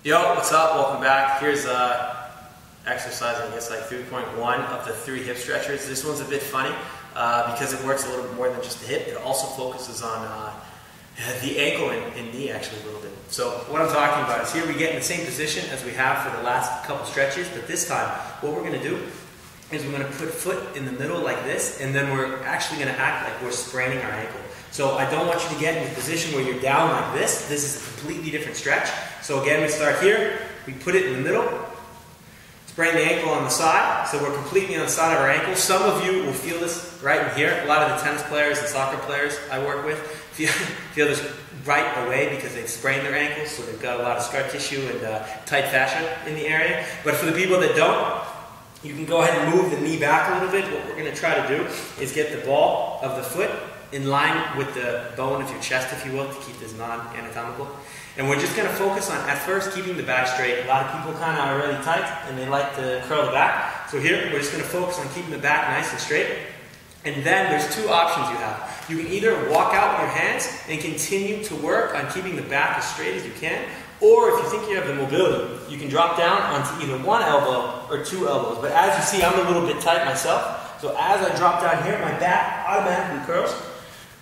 Yo, what's up? Welcome back. Here's exercise, I guess, like 3.1 of the 3 hip stretchers. This one's a bit funny because it works a little bit more than just the hip. It also focuses on the ankle and knee actually a little bit. So what I'm talking about is here we get in the same position as we have for the last couple stretches, but this time what we're going to do is we're going to put foot in the middle like this, and then we're actually going to act like we're spraining our ankle. So I don't want you to get in a position where you're down like this. This is a completely different stretch. So again, we start here, we put it in the middle, sprain the ankle on the side, so we're completely on the side of our ankle. Some of you will feel this right in here. A lot of the tennis players and soccer players I work with feel this right away because they've sprained their ankles, so they've got a lot of scar tissue and tight fascia in the area. But for the people that don't, you can go ahead and move the knee back a little bit. What we're going to try to do is get the ball of the foot in line with the bone of your chest, if you will, to keep this non-anatomical. And we're just going to focus on, at first, keeping the back straight. A lot of people kind of are really tight, and they like to curl the back. So here, we're just going to focus on keeping the back nice and straight. And then there's 2 options you have. You can either walk out with your hands and continue to work on keeping the back as straight as you can, or if you think you have the mobility, you can drop down onto either 1 elbow or 2 elbows. But as you see, I'm a little bit tight myself. So as I drop down here, my back automatically curls.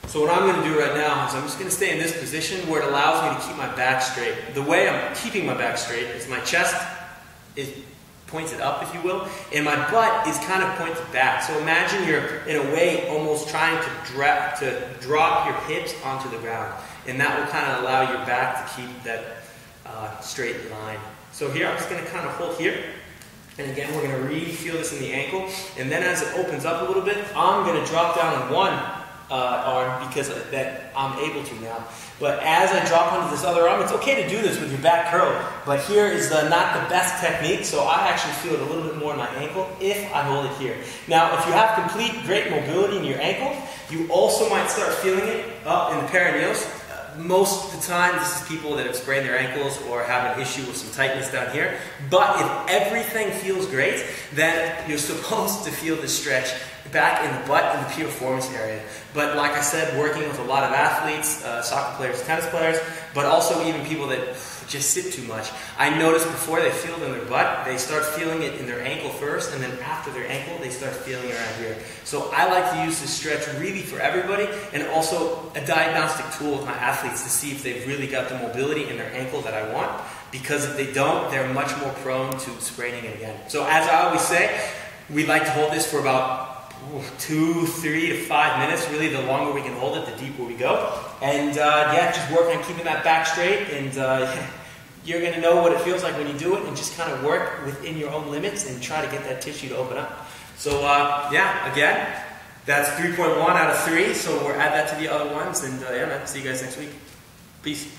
So what I'm going to do right now is I'm just going to stay in this position where it allows me to keep my back straight. The way I'm keeping my back straight is my chest is pointed up, if you will, and my butt is kind of pointed back. So imagine you're, in a way, almost trying to drop your hips onto the ground. And that will kind of allow your back to keep that straight line. So here, I'm just going to kind of hold here. And again, we're going to really feel this in the ankle. And then as it opens up a little bit, I'm going to drop down on one arm because that I'm able to now. But as I drop onto this other arm, it's okay to do this with your back curled. But here is not the best technique, so I actually feel it a little bit more in my ankle if I hold it here. Now, if you have complete great mobility in your ankle, you also might start feeling it up in the perineals. Most of the time, this is people that have sprained their ankles or have an issue with some tightness down here. But if everything feels great, then you're supposed to feel the stretch back in the butt in the piriformis area. But like I said, working with a lot of athletes, soccer players, tennis players, but also even people that just sit too much. I notice before they feel it in their butt, they start feeling it in their ankle first, and then after their ankle, they start feeling it around here. So I like to use this stretch really for everybody, and also a diagnostic tool with my athletes to see if they've really got the mobility in their ankle that I want, because if they don't, they're much more prone to spraining it again. So as I always say, we like to hold this for about 2, 3 to 5 minutes. Really, the longer we can hold it, the deeper we go. And yeah, just work on keeping that back straight, and you're going to know what it feels like when you do it, and just kind of work within your own limits and try to get that tissue to open up. So yeah, again, that's 3.1 out of 3, so we'll add that to the other ones, and yeah, man, see you guys next week. Peace.